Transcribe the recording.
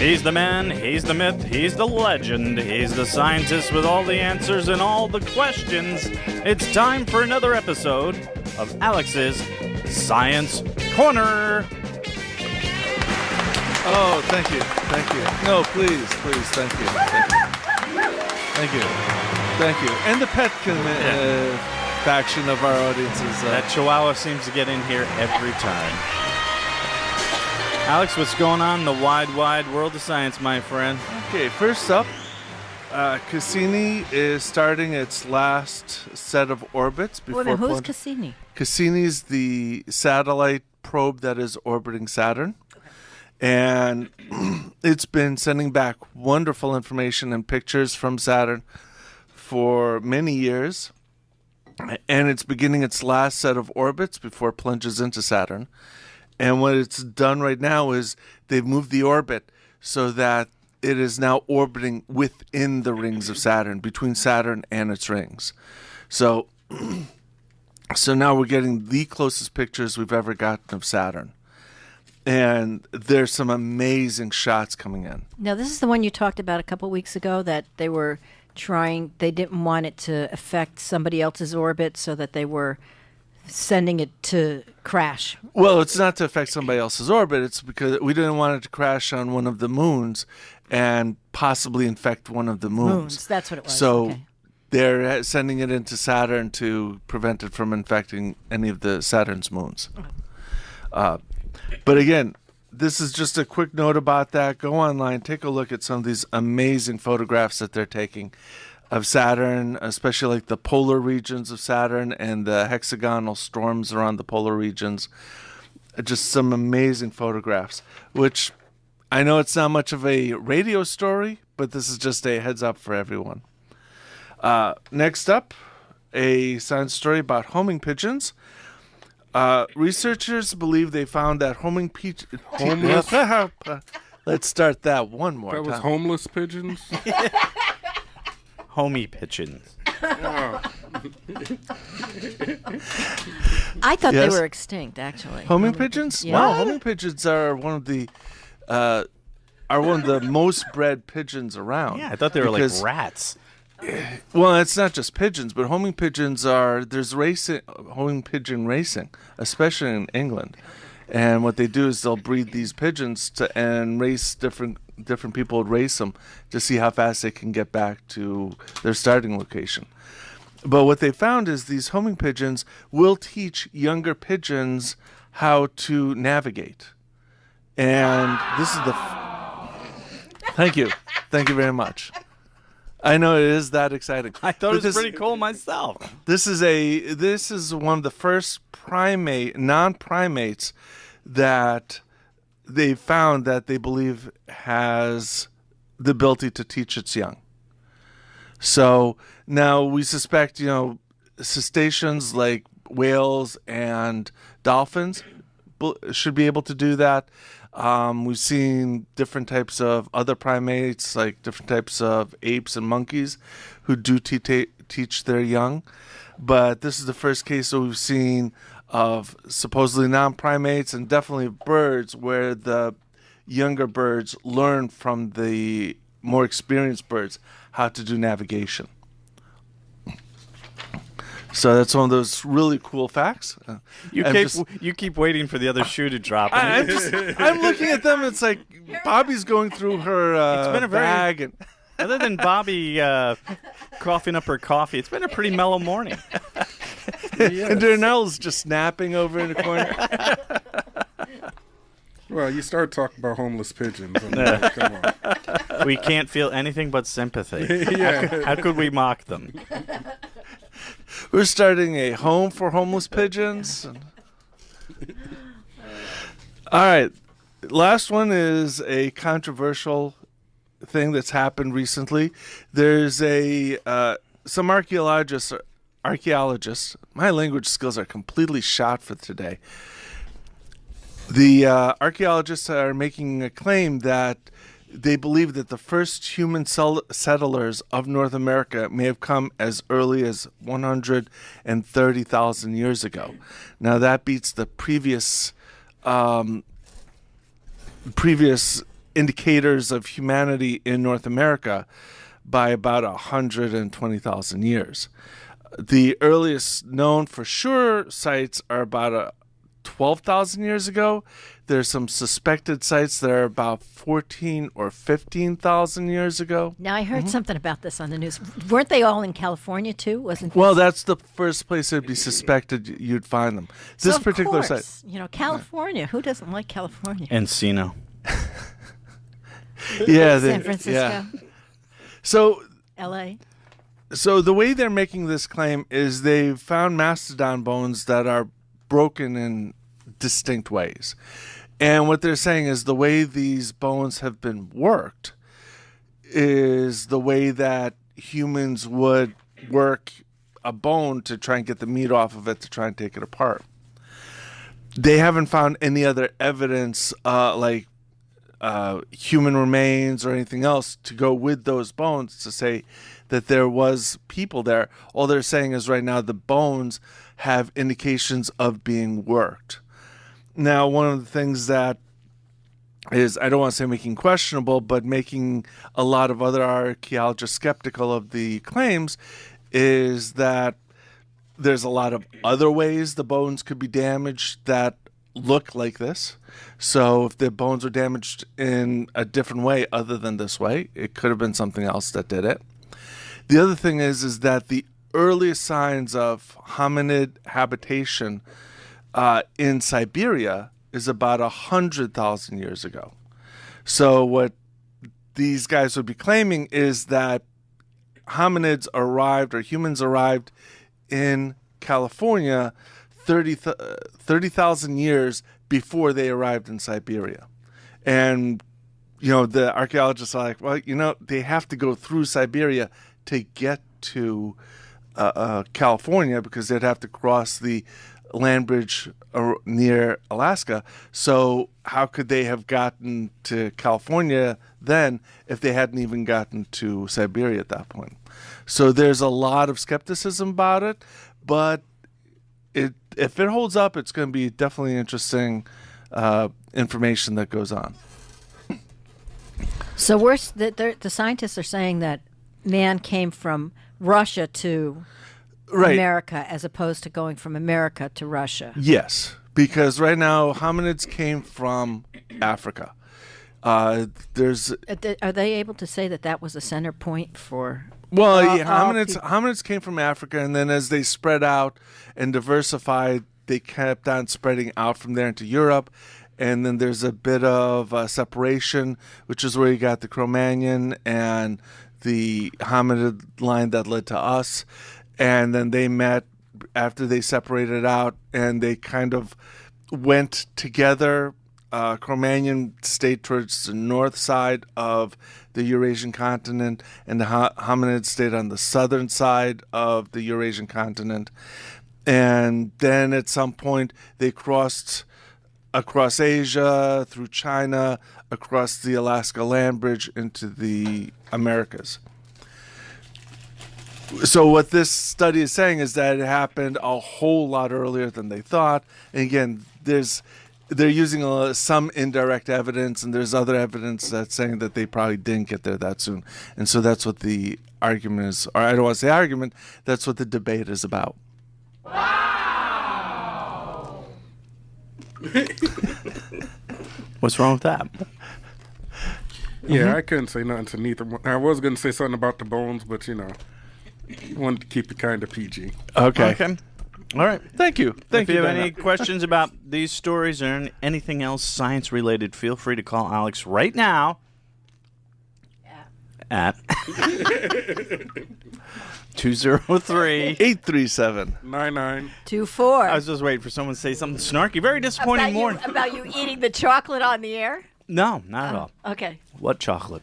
He's the man, he's the myth, he's the legend, he's the scientist with all the answers and all the questions. It's time for another episode of Alex's Science Corner. Oh, thank you. No, please, thank you. Thank you. And the pet faction of our audience is... That Chihuahua seems to get in here every time. Alex, what's going on in the wide world of science, my friend? Okay, first up, Cassini is starting its last set of orbits. Before who's Cassini? Cassini's the satellite probe that is orbiting Saturn. And it's been sending back wonderful information and pictures from Saturn for many years. And it's beginning its last set of orbits before it plunges into Saturn. And what it's done right now is they've moved the orbit so that it is now orbiting within the rings of Saturn, between Saturn and its rings. So now we're getting the closest pictures we've ever gotten of Saturn. And there's some amazing shots coming in. Now, this is the one you talked about a couple weeks ago that they were they didn't want it to affect somebody else's orbit, so that they were sending it to crash. Well, it's not to affect somebody else's orbit. It's because we didn't want it to crash on one of the moons and possibly infect one of the moons. That's what it was. So okay. They're sending it into Saturn to prevent it from infecting any of the Saturn's moons. But again, this is just a quick note about that. Go online, take a look at some of these amazing photographs that they're taking of Saturn, especially like the polar regions of Saturn and the hexagonal storms around the polar regions. Just some amazing photographs, which I know it's not much of a radio story, but this is just a heads up for everyone. Next up, a science story about homing pigeons. Researchers believe they found that homing pigeons... Let's start that one more time. That was homeless pigeons? Homie pigeons. Oh. I thought Yes? they were extinct, actually. Homing pigeons? Yeah. Wow, homing pigeons are one of the most bred pigeons around. Yeah, I thought they were like Because- rats. Well, it's not just pigeons, but homing pigeons there's homing pigeon racing, especially in England. And what they do is they'll breed these pigeons and race different people would race them to see how fast they can get back to their starting location. But what they found is these homing pigeons will teach younger pigeons how to navigate. And this is Thank you very much. I know it is that exciting. I thought it was pretty cool myself. This is one of the first non-primates that they found that they believe has the ability to teach its young. So now we suspect, cetaceans like whales and dolphins should be able to do that. We've seen different types of other primates, like different types of apes and monkeys, who do teach their young. But this is the first case that we've seen of supposedly non-primates and definitely birds, where the younger birds learn from the more experienced birds how to do navigation. So that's one of those really cool facts. You keep waiting for the other shoe to drop. I'm looking at them. It's like Bobby's going through her bag. And Other than Bobby coughing up her coffee, it's been a pretty mellow morning. And Darnell's just napping over in the corner. Well, you start talking about homeless pigeons. Come on. We can't feel anything but sympathy. Yeah. How could we mock them? We're starting a home for homeless pigeons. All right. Last one is a controversial thing that's happened recently. There's some archaeologists. My language skills are completely shot for today. The archaeologists are making a claim that they believe that the first human settlers of North America may have come as early as 130,000 years ago. Now that beats the previous indicators of humanity in North America by about 120,000 years. The earliest known for sure sites are about 12,000 years ago. There's some suspected sites that are about 14 or 15,000 years ago. Now, I heard something about this on the news. Weren't they all in California, too? Wasn't Well, that's the first place it would be suspected you'd find them. This of particular course, site. You know, California. Who doesn't like California? Encino. Yeah. San Francisco, Yeah. So L.A. So the way they're making this claim is they've found mastodon bones that are broken in distinct ways. And what they're saying is the way these bones have been worked is the way that humans would work a bone to try and get the meat off of it to try and take it apart. They haven't found any other evidence like human remains or anything else to go with those bones to say that there was people there. All they're saying is right now the bones have indications of being worked. Now, one of the things that is, I don't want to say making questionable, but making a lot of other archaeologists skeptical of the claims is that there's a lot of other ways the bones could be damaged that look like this. So if the bones are damaged in a different way other than this way, it could have been something else that did it. The other thing is that the earliest signs of hominid habitation in Siberia is about 100,000 years ago. So what these guys would be claiming is that hominids arrived, or humans arrived in California 30,000 years before they arrived in Siberia. And, you know, the archaeologists are like, well, you know, they have to go through Siberia to get to California because they'd have to cross the land bridge near Alaska. So how could they have gotten to California then if they hadn't even gotten to Siberia at that point? So there's a lot of skepticism about it, but if it holds up, it's going to be definitely interesting information that goes on. So the scientists are saying that man came from Russia to America as opposed to going from America to Russia. Yes, because right now hominids came from Africa. Are they able to say that was a center point for? Well, yeah, hominids came from Africa, and then as they spread out and diversified, they kept on spreading out from there into Europe. And then there's a bit of separation, which is where you got the Cro-Magnon and the hominid line that led to us. And then they met after they separated out, and they kind of went together. Cro-Magnon stayed towards the north side of the Eurasian continent, and the hominids stayed on the southern side of the Eurasian continent. And then at some point, they crossed across Asia, through China, across the Alaska land bridge into the Americas. So what this study is saying is that it happened a whole lot earlier than they thought. And again, they're using some indirect evidence, and there's other evidence that's saying that they probably didn't get there that soon. And so that's what the argument is, or I don't want to say argument, that's what the debate is about. Wow! What's wrong with that? Yeah, I couldn't say nothing to neither one. I was going to say something about the bones, but, you know, wanted to keep it kind of PG. Okay. All right. Thank you. If you have any questions about these stories or anything else science related, feel free to call Alex right now at 203-837-9924. 2-4. I was just waiting for someone to say something snarky. Very disappointing morning. About you eating the chocolate on the air? No, not at all. Okay. What chocolate?